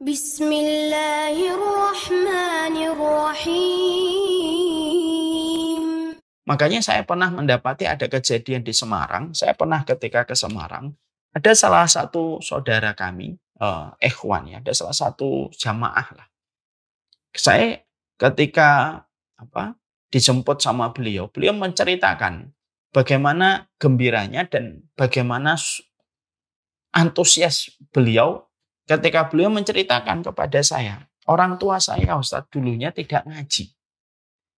Bismillahirrahmanirrahim. Makanya saya pernah mendapati ada kejadian di Semarang. Saya pernah ketika ke Semarang, ada salah satu saudara kami, ikhwan ya, ada salah satu jamaah lah. Saya ketika dijemput sama beliau menceritakan bagaimana gembiranya dan bagaimana antusias beliau ketika beliau menceritakan kepada saya, orang tua saya Ustadz dulunya tidak ngaji.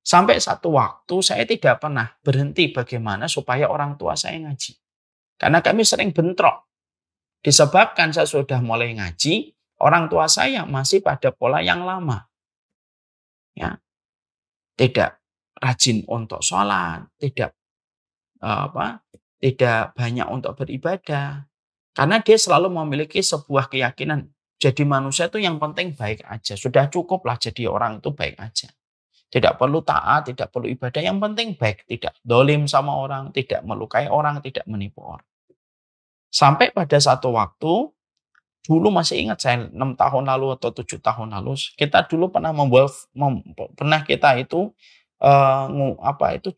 Sampai satu waktu saya tidak pernah berhenti bagaimana supaya orang tua saya ngaji. Karena kami sering bentrok. Disebabkan saya sudah mulai ngaji, orang tua saya masih pada pola yang lama. Ya, tidak rajin untuk sholat, tidak banyak untuk beribadah. Karena dia selalu memiliki sebuah keyakinan, jadi manusia itu yang penting baik aja. Sudah cukuplah jadi orang itu baik aja. Tidak perlu taat, tidak perlu ibadah, yang penting baik. Tidak dolim sama orang, tidak melukai orang, tidak menipu orang. Sampai pada satu waktu, dulu masih ingat saya 6 tahun lalu atau 7 tahun lalu, kita dulu pernah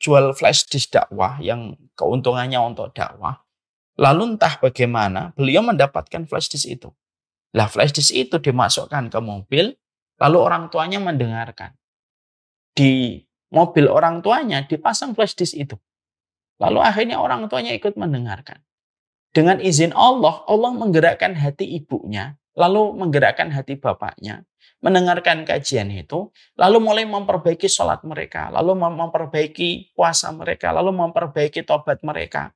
jual flash disk dakwah yang keuntungannya untuk dakwah. Lalu entah bagaimana beliau mendapatkan flash disk itu. Lah flash disk itu dimasukkan ke mobil, lalu orang tuanya mendengarkan. Di mobil orang tuanya dipasang flash disk itu. Lalu akhirnya orang tuanya ikut mendengarkan. Dengan izin Allah, Allah menggerakkan hati ibunya, lalu menggerakkan hati bapaknya, mendengarkan kajian itu, lalu mulai memperbaiki sholat mereka, lalu memperbaiki puasa mereka, lalu memperbaiki tobat mereka.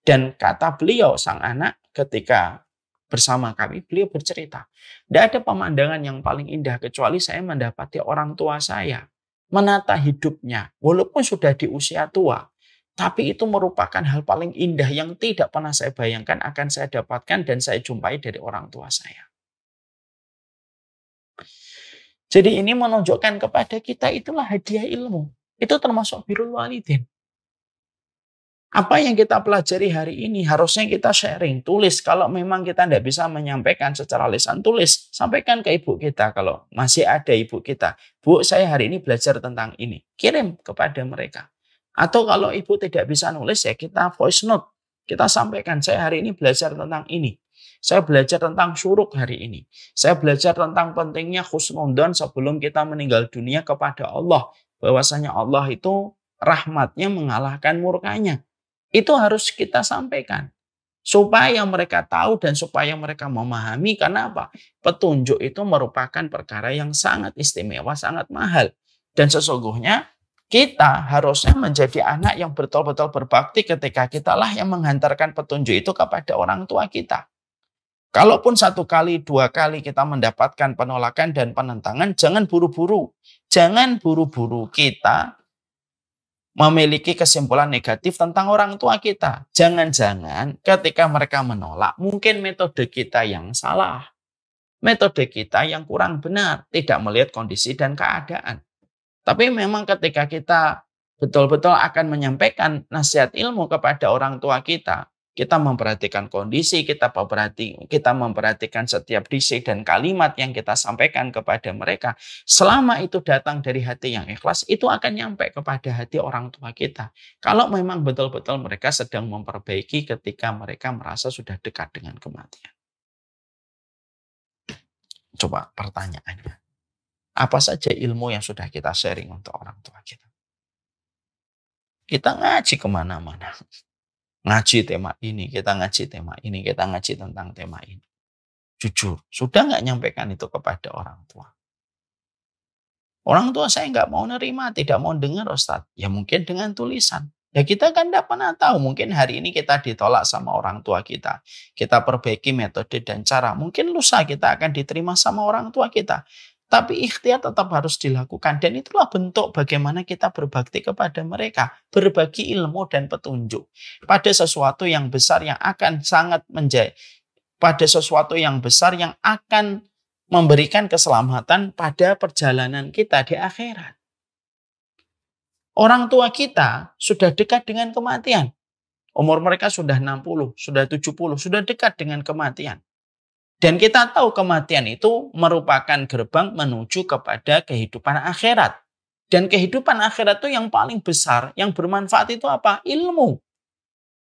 Dan kata beliau, sang anak, ketika bersama kami, beliau bercerita, tidak ada pemandangan yang paling indah kecuali saya mendapati orang tua saya menata hidupnya, walaupun sudah di usia tua. Tapi itu merupakan hal paling indah yang tidak pernah saya bayangkan akan saya dapatkan dan saya jumpai dari orang tua saya. Jadi ini menunjukkan kepada kita itulah hadiah ilmu. Itu termasuk birrul walidin. Apa yang kita pelajari hari ini harusnya kita sharing, tulis. Kalau memang kita tidak bisa menyampaikan secara lisan, tulis. Sampaikan ke ibu kita kalau masih ada ibu kita. Bu, saya hari ini belajar tentang ini. Kirim kepada mereka. Atau kalau ibu tidak bisa nulis, ya kita voice note. Kita sampaikan, saya hari ini belajar tentang ini. Saya belajar tentang syuruk hari ini. Saya belajar tentang pentingnya husnudzon sebelum kita meninggal dunia kepada Allah. Bahwasanya Allah itu rahmatnya mengalahkan murkanya. Itu harus kita sampaikan. Supaya mereka tahu dan supaya mereka memahami. Karena apa? Petunjuk itu merupakan perkara yang sangat istimewa, sangat mahal. Dan sesungguhnya kita harusnya menjadi anak yang betul-betul berbakti ketika kita lah yang menghantarkan petunjuk itu kepada orang tua kita. Kalaupun 1 kali, 2 kali kita mendapatkan penolakan dan penentangan, jangan buru-buru. Jangan buru-buru kita memiliki kesimpulan negatif tentang orang tua kita. Jangan-jangan ketika mereka menolak, mungkin metode kita yang salah. Metode kita yang kurang benar, tidak melihat kondisi dan keadaan. Tapi memang ketika kita betul-betul akan menyampaikan nasihat ilmu kepada orang tua kita memperhatikan kondisi, kita memperhatikan setiap diksi dan kalimat yang kita sampaikan kepada mereka. Selama itu datang dari hati yang ikhlas, itu akan nyampe kepada hati orang tua kita. Kalau memang betul-betul mereka sedang memperbaiki ketika mereka merasa sudah dekat dengan kematian. Coba pertanyaannya. Apa saja ilmu yang sudah kita sharing untuk orang tua kita? Kita ngaji kemana-mana. Ngaji tema ini, kita ngaji tema ini, kita ngaji tentang tema ini. Jujur, sudah nggak nyampaikan itu kepada orang tua? Orang tua saya nggak mau nerima, tidak mau dengar Ustadz. Ya mungkin dengan tulisan. Ya kita kan tidak pernah tahu, mungkin hari ini kita ditolak sama orang tua kita. Kita perbaiki metode dan cara. Mungkin lusa kita akan diterima sama orang tua kita. Tapi ikhtiar tetap harus dilakukan. Dan itulah bentuk bagaimana kita berbakti kepada mereka. Berbagi ilmu dan petunjuk. Pada sesuatu yang besar yang akan memberikan keselamatan pada perjalanan kita di akhirat. Orang tua kita sudah dekat dengan kematian. Umur mereka sudah 60, sudah 70, sudah dekat dengan kematian. Dan kita tahu kematian itu merupakan gerbang menuju kepada kehidupan akhirat. Dan kehidupan akhirat itu yang paling besar, yang bermanfaat itu apa? Ilmu.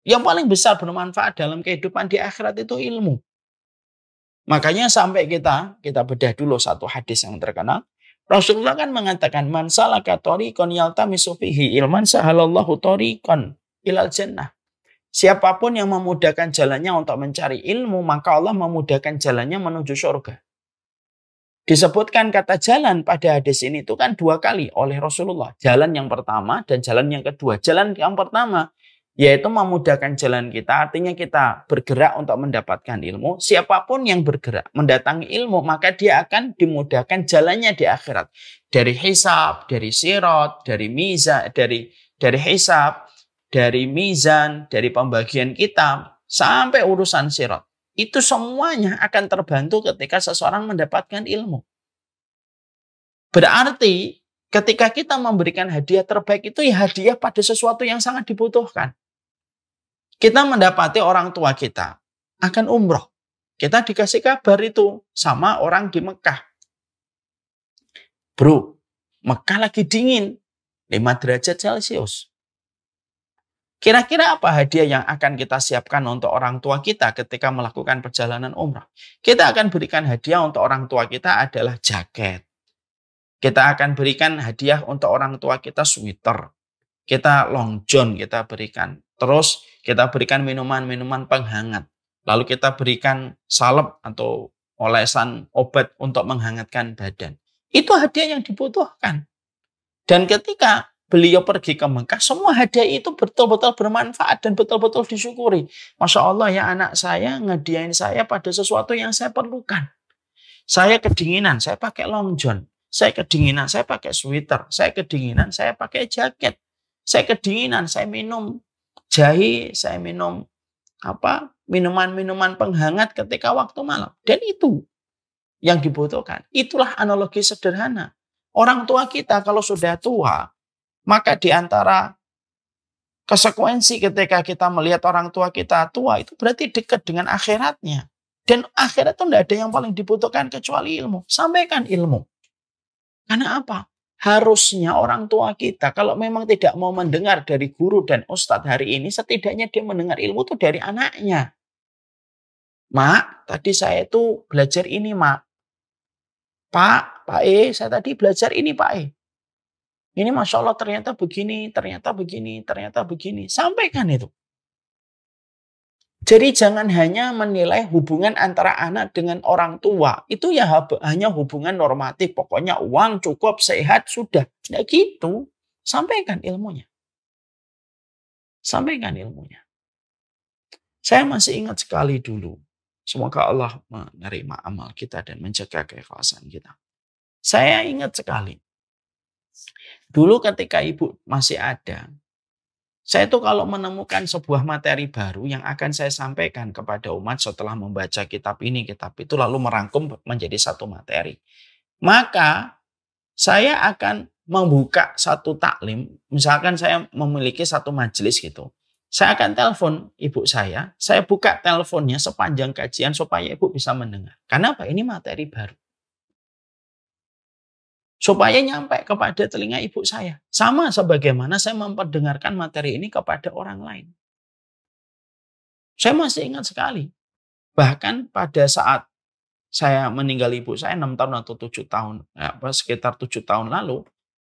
Yang paling besar bermanfaat dalam kehidupan di akhirat itu ilmu. Makanya sampai kita bedah dulu satu hadis yang terkenal. Rasulullah kan mengatakan, man salaka thoriqan yaltamisu fihi ilman sahalallahu thoriqan ilal jannah. Siapapun yang memudahkan jalannya untuk mencari ilmu, maka Allah memudahkan jalannya menuju surga. Disebutkan kata jalan pada hadis ini itu kan 2 kali oleh Rasulullah. Jalan yang pertama dan jalan yang kedua. Jalan yang pertama yaitu memudahkan jalan kita, artinya kita bergerak untuk mendapatkan ilmu. Siapapun yang bergerak mendatangi ilmu, maka dia akan dimudahkan jalannya di akhirat. Dari hisab, dari sirat, dari mizan, dari hisab, dari mizan, dari pembagian kitab, sampai urusan sirat. Itu semuanya akan terbantu ketika seseorang mendapatkan ilmu. Berarti ketika kita memberikan hadiah terbaik itu ya hadiah pada sesuatu yang sangat dibutuhkan. Kita mendapati orang tua kita akan umroh. Kita dikasih kabar itu sama orang di Mekah. Bro, Mekah lagi dingin. 5 derajat Celcius. Kira-kira apa hadiah yang akan kita siapkan untuk orang tua kita ketika melakukan perjalanan umrah? Kita akan berikan hadiah untuk orang tua kita adalah jaket. Kita akan berikan hadiah untuk orang tua kita sweater. Kita long john kita berikan. Terus kita berikan minuman-minuman penghangat. Lalu kita berikan salep atau olesan obat untuk menghangatkan badan. Itu hadiah yang dibutuhkan. Dan ketika beliau pergi ke Mekah, semua hadiah itu betul-betul bermanfaat dan betul-betul disyukuri. Masya Allah ya, anak saya ngediain saya pada sesuatu yang saya perlukan. Saya kedinginan, saya pakai long john. Saya kedinginan, saya pakai sweater. Saya kedinginan, saya pakai jaket. Saya kedinginan, saya minum jahe, saya minum minuman-minuman penghangat ketika waktu malam. Dan itu yang dibutuhkan. Itulah analogi sederhana. Orang tua kita kalau sudah tua, maka di antara konsekuensi ketika kita melihat orang tua kita tua, itu berarti dekat dengan akhiratnya. Dan akhirat itu tidak ada yang paling dibutuhkan kecuali ilmu. Sampaikan ilmu. Karena apa? Harusnya orang tua kita kalau memang tidak mau mendengar dari guru dan ustadz hari ini, setidaknya dia mendengar ilmu itu dari anaknya. Mak, tadi saya itu belajar ini, Mak. Pak saya tadi belajar ini, Pak Ini Masya Allah ternyata begini, ternyata begini, ternyata begini. Sampaikan itu. Jadi jangan hanya menilai hubungan antara anak dengan orang tua. Itu ya hanya hubungan normatif. Pokoknya uang cukup, sehat, sudah. Tidak gitu. Sampaikan ilmunya. Sampaikan ilmunya. Saya masih ingat sekali dulu. Semoga Allah menerima amal kita dan menjaga keikhlasan kita. Saya ingat sekali. Dulu ketika ibu masih ada, saya itu kalau menemukan sebuah materi baru yang akan saya sampaikan kepada umat setelah membaca kitab ini, kitab itu, lalu merangkum menjadi satu materi. Maka saya akan membuka satu taklim, misalkan saya memiliki satu majelis gitu. Saya akan telepon ibu saya buka teleponnya sepanjang kajian supaya ibu bisa mendengar. Karena apa? Ini materi baru. Supaya nyampe kepada telinga ibu saya. Sama sebagaimana saya memperdengarkan materi ini kepada orang lain. Saya masih ingat sekali. Bahkan pada saat saya meninggal ibu saya 6 tahun atau 7 tahun. Sekitar 7 tahun lalu.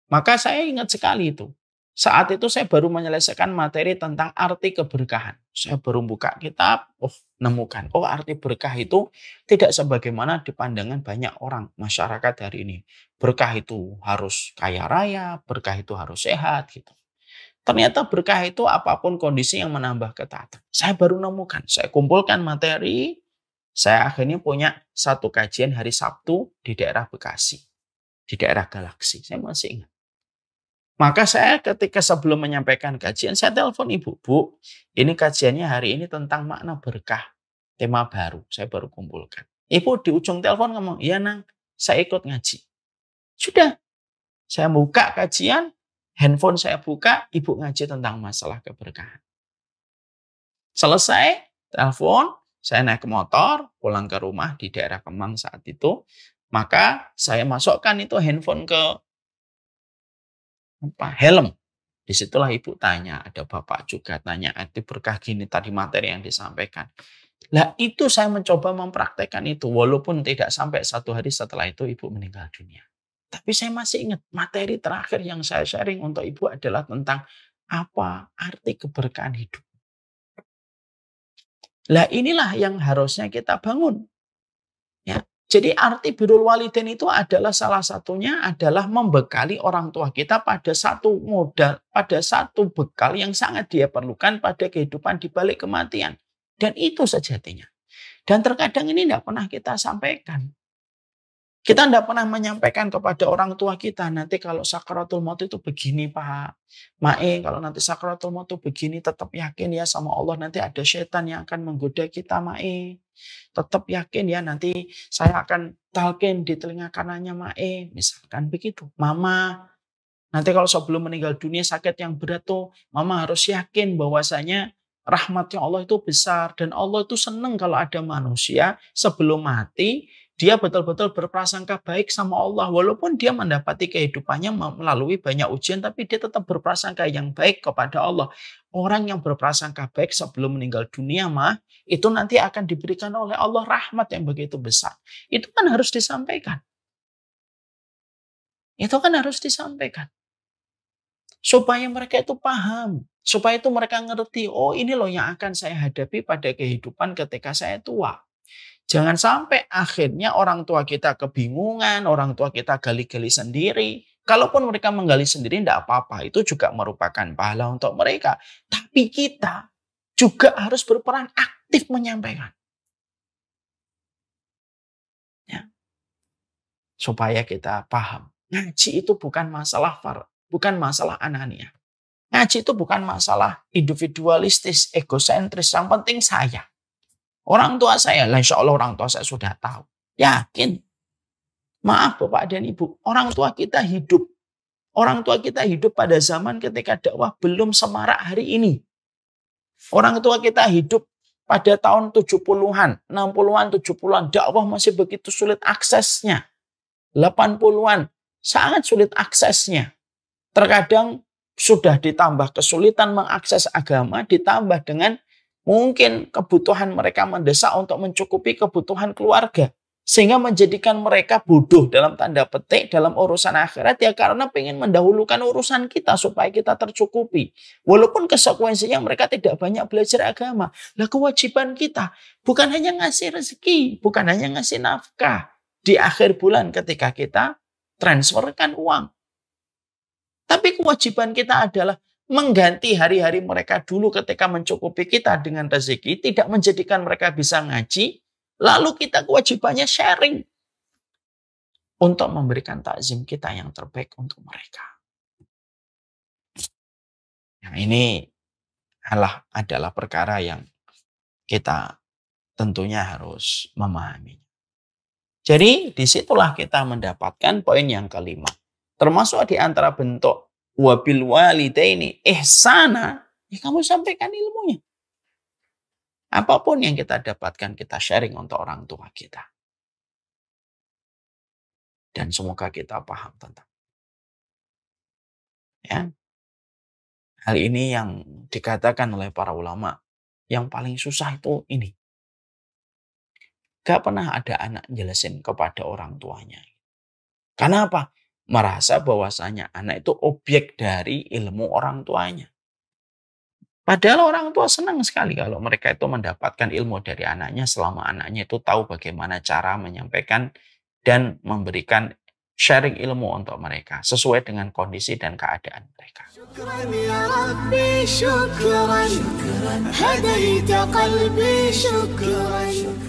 Maka saya ingat sekali itu. Saat itu saya baru menyelesaikan materi tentang arti keberkahan. Saya baru buka kitab, nemukan. Arti berkah itu tidak sebagaimana dipandangan banyak orang masyarakat hari ini. Berkah itu harus kaya raya, berkah itu harus sehat gitu. Ternyata berkah itu apapun kondisi yang menambah ketaatan. Saya baru nemukan, saya kumpulkan materi, saya akhirnya punya satu kajian hari Sabtu di daerah Bekasi, di daerah Galaksi. Saya masih ingat. Maka saya ketika sebelum menyampaikan kajian, saya telepon ibu, Bu, ini kajiannya hari ini tentang makna berkah, tema baru, saya baru kumpulkan. Ibu di ujung telepon ngomong, iya Nang, saya ikut ngaji. Sudah, saya buka kajian, handphone saya buka, ibu ngaji tentang masalah keberkahan. Selesai, telepon, Saya naik motor, pulang ke rumah di daerah Kemang saat itu. Maka saya masukkan itu handphone ke helm. Disitulah ibu tanya, ada bapak juga tanya, itu berkah gini tadi materi yang disampaikan. Nah itu saya mencoba mempraktekkan itu, walaupun tidak sampai 1 hari setelah itu ibu meninggal dunia. Tapi saya masih ingat materi terakhir yang saya sharing untuk ibu adalah tentang apa arti keberkahan hidup. Lah inilah yang harusnya kita bangun. Ya. Jadi arti birrul walidain itu adalah salah satunya adalah membekali orang tua kita pada satu modal, pada satu bekal yang sangat dia perlukan pada kehidupan di balik kematian. Dan itu sejatinya. Dan terkadang ini tidak pernah kita sampaikan. Kita tidak pernah menyampaikan kepada orang tua kita, nanti kalau sakaratul maut itu begini Pak. Mae, kalau nanti sakaratul maut itu begini, tetap yakin ya sama Allah, nanti ada setan yang akan menggoda kita Mae. Tetap yakin ya nanti saya akan talqin di telinga kanannya Mae. Misalkan begitu. Mama, nanti kalau sebelum meninggal dunia sakit yang berat tuh, Mama harus yakin bahwasanya rahmatnya Allah itu besar. Dan Allah itu senang kalau ada manusia sebelum mati, dia betul-betul berprasangka baik sama Allah. Walaupun dia mendapati kehidupannya melalui banyak ujian, tapi dia tetap berprasangka yang baik kepada Allah. Orang yang berprasangka baik sebelum meninggal dunia itu nanti akan diberikan oleh Allah rahmat yang begitu besar. Itu kan harus disampaikan. Itu kan harus disampaikan. Supaya mereka itu paham. Supaya itu mereka ngerti, oh ini loh yang akan saya hadapi pada kehidupan ketika saya tua. Jangan sampai akhirnya orang tua kita kebingungan, orang tua kita gali-gali sendiri. Kalaupun mereka menggali sendiri tidak apa-apa, itu juga merupakan pahala untuk mereka. Tapi kita juga harus berperan aktif menyampaikan. Ya. Supaya kita paham. Ngaji itu bukan masalah anania. Ngaji itu bukan masalah individualistis, egosentris. Yang penting saya. Orang tua saya, insya Allah orang tua saya sudah tahu. Yakin. Maaf Bapak dan Ibu, orang tua kita hidup. Orang tua kita hidup pada zaman ketika dakwah belum semarak hari ini. Orang tua kita hidup pada tahun 70-an, 60-an, 70-an. Dakwah masih begitu sulit aksesnya. 80-an, sangat sulit aksesnya. Terkadang sudah ditambah kesulitan mengakses agama, ditambah dengan mungkin kebutuhan mereka mendesak untuk mencukupi kebutuhan keluarga. Sehingga menjadikan mereka bodoh dalam tanda petik dalam urusan akhirat ya karena ingin mendahulukan urusan kita supaya kita tercukupi. Walaupun konsekuensinya mereka tidak banyak belajar agama. Lah kewajiban kita bukan hanya ngasih rezeki, bukan hanya ngasih nafkah. Di akhir bulan ketika kita transferkan uang. Tapi kewajiban kita adalah mengganti hari-hari mereka dulu ketika mencukupi kita dengan rezeki, tidak menjadikan mereka bisa ngaji, lalu kita kewajibannya sharing untuk memberikan takzim kita yang terbaik untuk mereka. Yang ini adalah perkara yang kita tentunya harus memahami. Jadi disitulah kita mendapatkan poin yang kelima. Termasuk di antara bentuk wabil walidaini ihsana, ya kamu sampaikan ilmunya. Apapun yang kita dapatkan, kita sharing untuk orang tua kita. Dan semoga kita paham tentang. Ya. Hal ini yang dikatakan oleh para ulama, yang paling susah itu ini. Gak pernah ada anak jelasin kepada orang tuanya. Karena apa? Merasa bahwasanya anak itu objek dari ilmu orang tuanya. Padahal orang tua senang sekali kalau mereka itu mendapatkan ilmu dari anaknya selama anaknya itu tahu bagaimana cara menyampaikan dan memberikan sharing ilmu untuk mereka sesuai dengan kondisi dan keadaan mereka. Syukran ya Rabbi, syukran, hadaita qalbi, syukran.